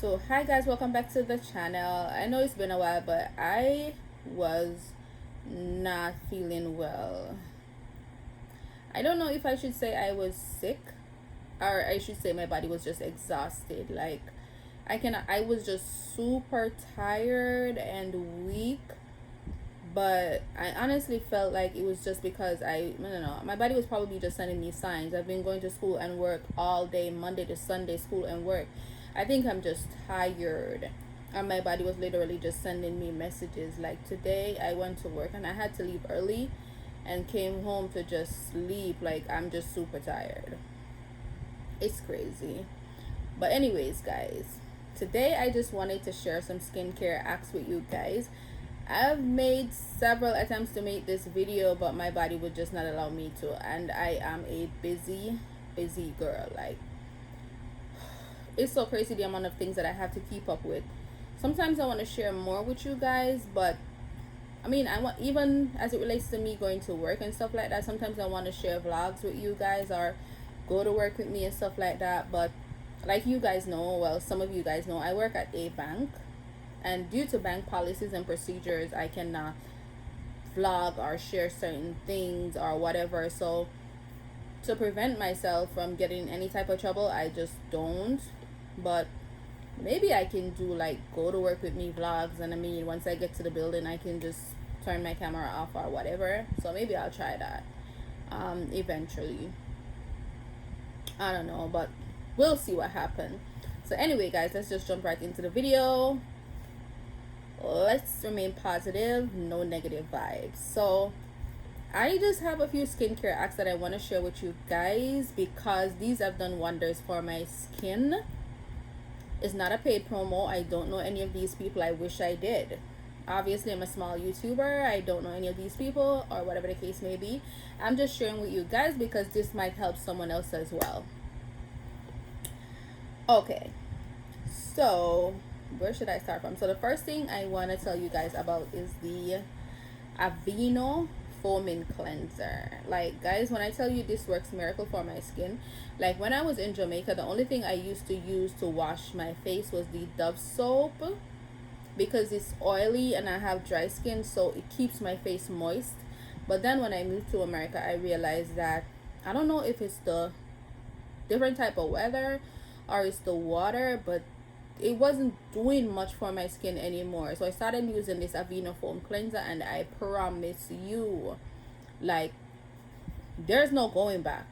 So hi guys, welcome back to the channel. I know it's been a while, but I was not feeling well. I don't know if I should say I was sick, or I should say my body was just exhausted. Like I was just super tired and weak, but I honestly felt like it was just because I don't know, my body was probably just sending me signs. I've been going to school and work all day, Monday to Sunday, school and work. I think I'm just tired, and my body was literally just sending me messages. Like today I went to work and I had to leave early and came home to just sleep. Like I'm just super tired. It's crazy. But anyways, guys, today I just wanted to share some skincare acts with you guys. I've made several attempts to make this video, but my body would just not allow me to, and I am a busy girl. Like it's so crazy the amount of things that I have to keep up with. Sometimes I want to share more with you guys, but I mean, I want, even as it relates to me going to work and stuff like that, sometimes I want to share vlogs with you guys or go to work with me and stuff like that. But like you guys know, well, some of you guys know, I work at a bank, and due to bank policies and procedures, I cannot vlog or share certain things or whatever. So to prevent myself from getting any type of trouble, I just don't. But maybe I can do like go to work with me vlogs, and I mean, once I get to the building, I can just turn my camera off or whatever. So maybe I'll try that eventually. I don't know, but we'll see what happens. So anyway guys, let's just jump right into the video. Let's remain positive, no negative vibes. So I just have a few skincare acts that I want to share with you guys because these have done wonders for my skin. It's not a paid promo. I don't know any of these people. I wish I did. Obviously, I'm a small YouTuber. I don't know any of these people or whatever the case may be. I'm just sharing with you guys because this might help someone else as well. Okay, so where should I start from? So the first thing I want to tell you guys about is the Aveeno foaming cleanser. Like guys, when I tell you this works miracle for my skin, like when I was in Jamaica, the only thing I used to use to wash my face was the Dove soap because it's oily and I have dry skin, so it keeps my face moist. But then when I moved to America, I realized that I don't know if it's the different type of weather or it's the water, but it wasn't doing much for my skin anymore. So I started using this Aveeno foam cleanser, and I promise you, like, there's no going back.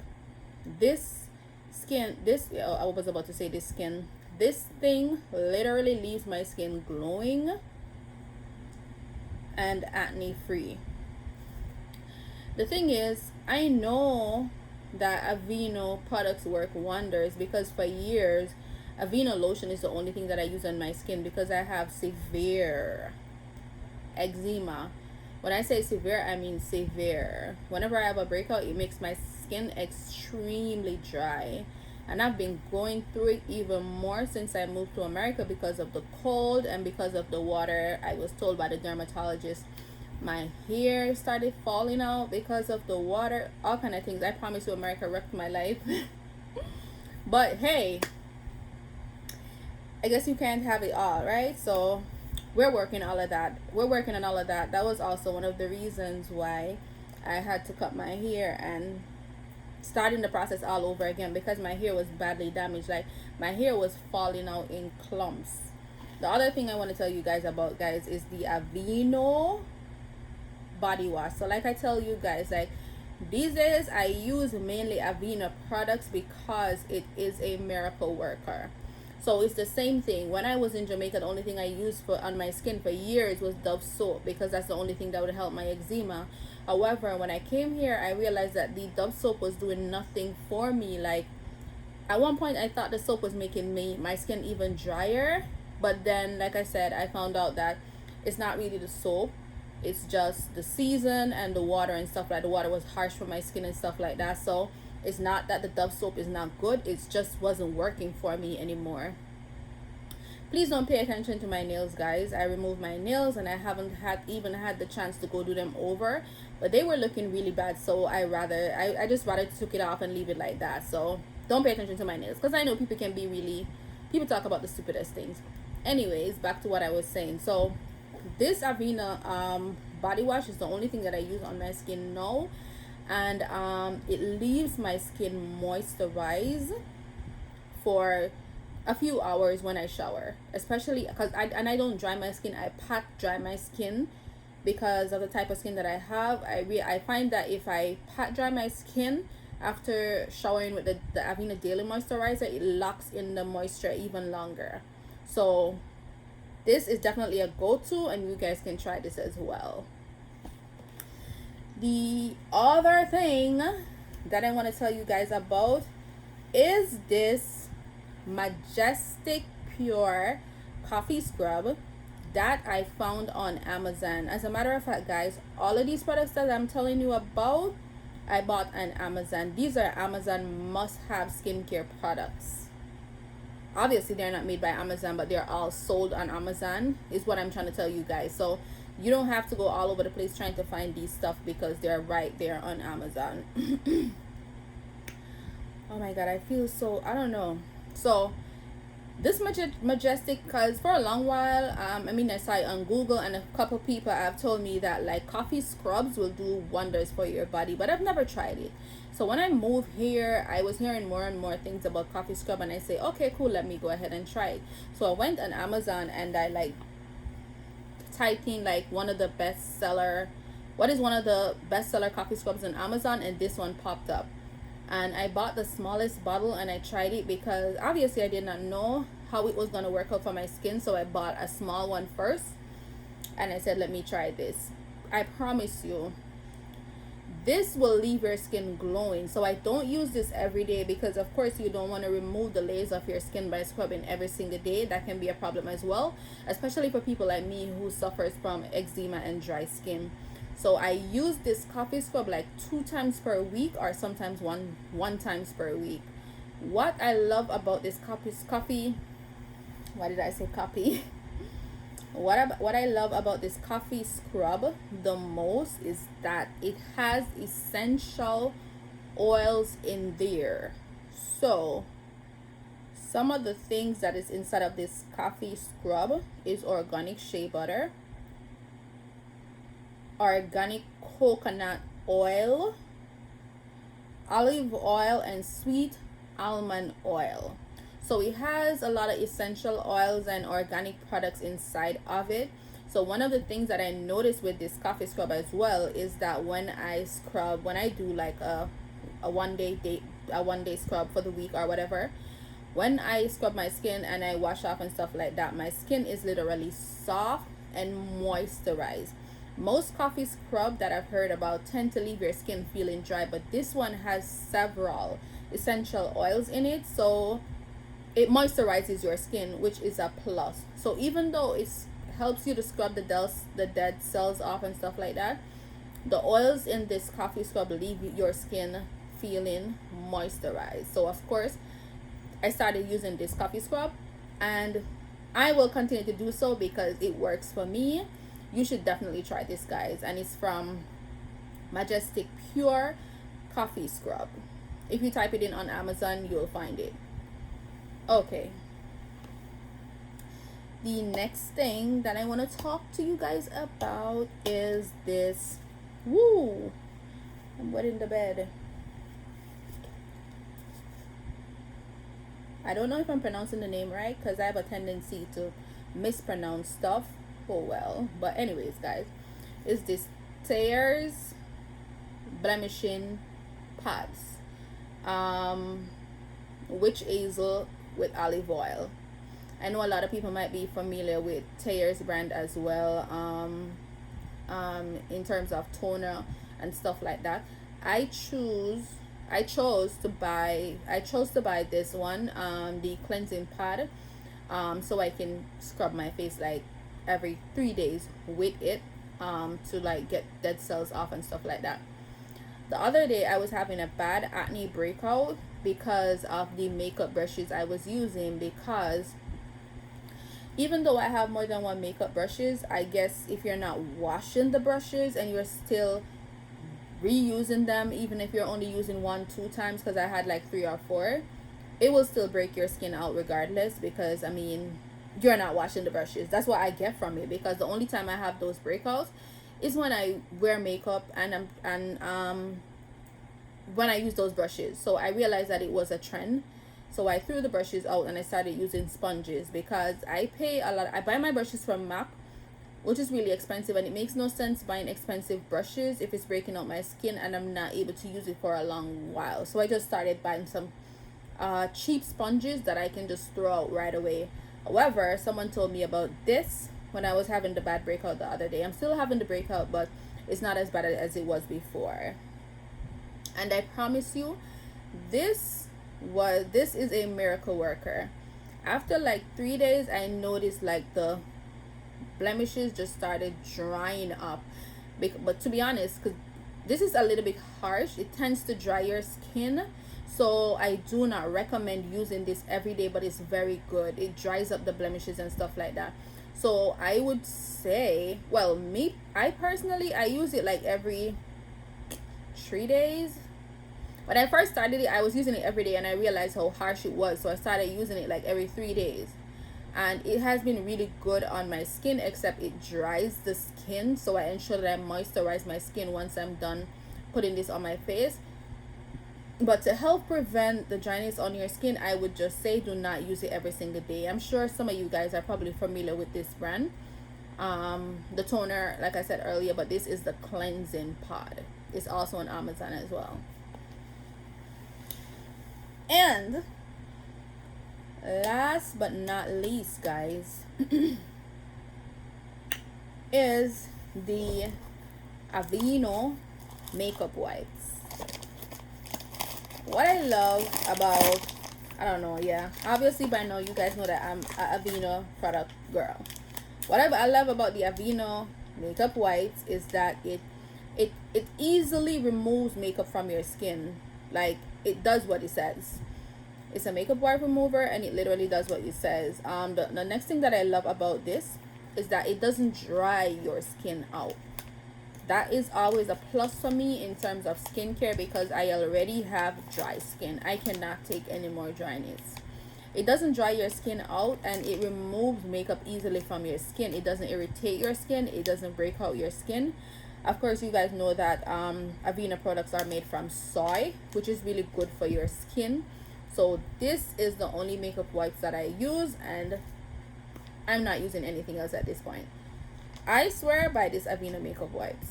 This skin, I was about to say this skin, this thing literally leaves my skin glowing and acne free. The thing is, I know that Aveeno products work wonders because for years Aveeno lotion is the only thing that I use on my skin because I have severe eczema. When I say severe, I mean severe. Whenever I have a breakout, it makes my skin extremely dry. And I've been going through it even more since I moved to America because of the cold and because of the water. I was told by the dermatologist my hair started falling out because of the water, all kind of things. I promise you, America wrecked my life. But hey, I guess you can't have it all, right? So we're working all of that. We're working on all of that. That was also one of the reasons why I had to cut my hair and starting the process all over again because my hair was badly damaged. Like my hair was falling out in clumps. The other thing I want to tell you guys about, guys, is the Aveeno body wash. So like I tell you guys, like these days I use mainly Aveeno products because it is a miracle worker. So it's the same thing. When I was in Jamaica, the only thing I used for on my skin for years was Dove soap because that's the only thing that would help my eczema. However, when I came here, I realized that the Dove soap was doing nothing for me. Like at one point I thought the soap was making my skin even drier, but then like I said, I found out that it's not really the soap, it's just the season and the water and stuff. Like the water was harsh for my skin and stuff like that. So it's not that the Dove soap is not good, it's just wasn't working for me anymore. Please don't pay attention to my nails, guys. I removed my nails and I haven't even had the chance to go do them over, but they were looking really bad. So I just rather took it off and leave it like that. So don't pay attention to my nails because I know people can be really People talk about the stupidest things. Anyways, back to what I was saying. So this Avena body wash is the only thing that I use on my skin now, and it leaves my skin moisturized for a few hours when I shower, especially because I don't dry my skin. I pat dry my skin because of the type of skin that I have. I find that if I pat dry my skin after showering with the Avena Daily Moisturizer, it locks in the moisture even longer. So this is definitely a go-to, and you guys can try this as well. The other thing that I want to tell you guys about is this Majestic Pure coffee scrub that I found on Amazon. As a matter of fact, guys, all of these products that I'm telling you about, I bought on Amazon. These are Amazon must-have skincare products. Obviously, they're not made by Amazon, but they're all sold on Amazon, is what I'm trying to tell you guys. So you don't have to go all over the place trying to find these stuff, because they're right there on Amazon. Oh my god, I feel so, I don't know. So this Majestic, because for a long while, I saw it on Google, and a couple people have told me that like coffee scrubs will do wonders for your body, but I've never tried it. So when I moved here, I was hearing more and more things about coffee scrub, and I say, okay, cool, let me go ahead and try it. So I went on Amazon and I like typed in like what is one of the bestseller coffee scrubs on Amazon, and this one popped up. And I bought the smallest bottle and I tried it, because obviously I did not know how it was going to work out for my skin. So I bought a small one first, and I said, let me try this. I promise you, this will leave your skin glowing. So I don't use this every day, because of course you don't want to remove the layers of your skin by scrubbing every single day. That can be a problem as well, especially for people like me who suffers from eczema and dry skin. So I use this coffee scrub like 2 times per week, or sometimes one times per week. What I love about this coffee why did I say copy? What I love about this coffee scrub the most is that it has essential oils in there. So some of the things that is inside of this coffee scrub is organic shea butter, organic coconut oil, olive oil, and sweet almond oil. So it has a lot of essential oils and organic products inside of it. So one of the things that I noticed with this coffee scrub as well is that when I do like a one day scrub for the week or whatever, when I scrub my skin and I wash off and stuff like that, my skin is literally soft and moisturized. Most coffee scrub that I've heard about tend to leave your skin feeling dry, but this one has several essential oils in it, so it moisturizes your skin, which is a plus. So even though it helps you to scrub the dead cells off and stuff like that, the oils in this coffee scrub leave your skin feeling moisturized. So of course I started using this coffee scrub, and I will continue to do so because it works for me. You should definitely try this, guys, and it's from Majestic Pure coffee scrub. If you type it in on Amazon, you'll find it. Okay, the next thing that I want to talk to you guys about is this. Woo, I'm wet in the bed. I don't know if I'm pronouncing the name right, because I have a tendency to mispronounce stuff. Oh well. But anyways, guys, is this Thayer's blemishing pads, witch hazel with olive oil. I know a lot of people might be familiar with Thayer's brand as well, in terms of toner and stuff like that. I chose to buy this one, the cleansing pad, so I can scrub my face like every 3 days with it, to like get dead cells off and stuff like that. The other day I was having a bad acne breakout because of the makeup brushes I was using, because even though I have more than one makeup brushes, I guess if you're not washing the brushes and you're still reusing them, even if you're only using 1-2 times, because I had like 3 or 4, it will still break your skin out regardless, because I mean, you're not washing the brushes. That's what I get from it, because the only time I have those breakouts is when I wear makeup and when I use those brushes. So I realized that it was a trend, so I threw the brushes out and I started using sponges, because I pay a lot. I buy my brushes from MAC, which is really expensive, and it makes no sense buying expensive brushes if it's breaking out my skin and I'm not able to use it for a long while. So I just started buying some cheap sponges that I can just throw out right away. However, someone told me about this when I was having the bad breakout the other day. I'm still having the breakout, but it's not as bad as it was before. And I promise you, this is a miracle worker. After like 3 days, I noticed like the blemishes just started drying up. But to be honest, because this is a little bit harsh, it tends to dry your skin, so I do not recommend using this every day, but it's very good. It dries up the blemishes and stuff like that. So I would say, well, I personally, I use it like every 3 days. When I first started it, I was using it every day, and I realized how harsh it was, so I started using it like every 3 days, and it has been really good on my skin, except it dries the skin. So I ensure that I moisturize my skin once I'm done putting this on my face. But to help prevent the dryness on your skin, I would just say do not use it every single day. I'm sure some of you guys are probably familiar with this brand, the toner, like I said earlier, but this is the cleansing pod. It's also on Amazon as well. And last but not least, guys, is the Aveeno makeup wipes. What I love about, I don't know, yeah, obviously by now you guys know that I'm a Aveeno product girl. What I love about the Aveeno makeup wipes is that it easily removes makeup from your skin. Like, it does what it says. It's a makeup wipe remover, and it literally does what it says. The next thing that I love about this is that it doesn't dry your skin out. That is always a plus for me in terms of skincare, because I already have dry skin. I cannot take any more dryness. It doesn't dry your skin out, and it removes makeup easily from your skin. It doesn't irritate your skin. It doesn't break out your skin. Of course, you guys know that Aveeno products are made from soy, which is really good for your skin. So this is the only makeup wipes that I use, and I'm not using anything else at this point. I swear by this Aveeno makeup wipes,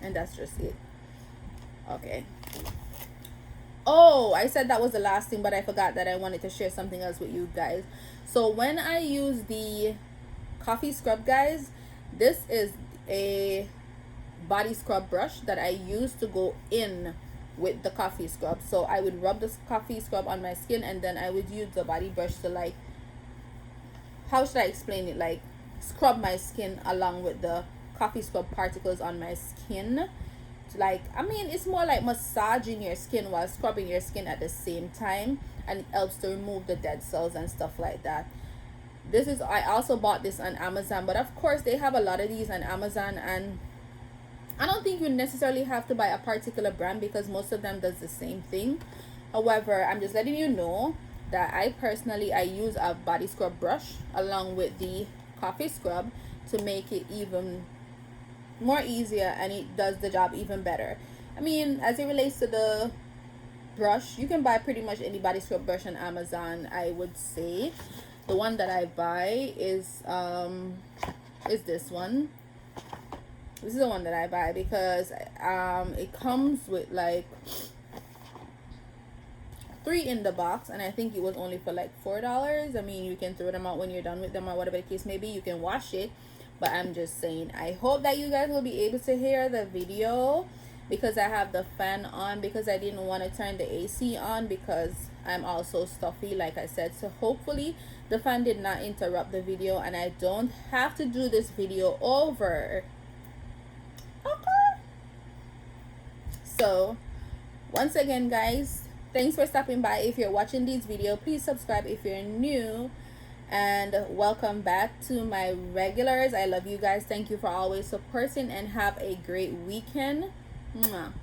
and that's just it. Okay. Oh, I said that was the last thing, but I forgot that I wanted to share something else with you guys. So when I use the coffee scrub, guys, this is a body scrub brush that I use to go in with the coffee scrub. So I would rub this coffee scrub on my skin, and then I would use the body brush to, like, how should I explain it, like, scrub my skin along with the coffee scrub particles on my skin. Like, I mean, it's more like massaging your skin while scrubbing your skin at the same time, and it helps to remove the dead cells and stuff like that. I also bought this on Amazon, but of course they have a lot of these on Amazon, and I don't think you necessarily have to buy a particular brand, because most of them does the same thing. However, I'm just letting you know that I use a body scrub brush along with the coffee scrub to make it even more easier, and it does the job even better. I mean, as it relates to the brush, you can buy pretty much any body scrub brush on Amazon. I would say the one that I buy is this one. This is the one that I buy, because it comes with like 3 in the box, and I think it was only for like $4. I mean, you can throw them out when you're done with them, or whatever the case may be. You can wash it, but I'm just saying, I hope that you guys will be able to hear the video, because I have the fan on, because I didn't want to turn the AC on, because I'm also stuffy, like I said. So hopefully the fan did not interrupt the video, and I don't have to do this video over. Okay. So once again, guys, thanks for stopping by. If you're watching this video, please subscribe if you're new, and welcome back to my regulars. I love you guys. Thank you for always supporting, and have a great weekend. Mwah.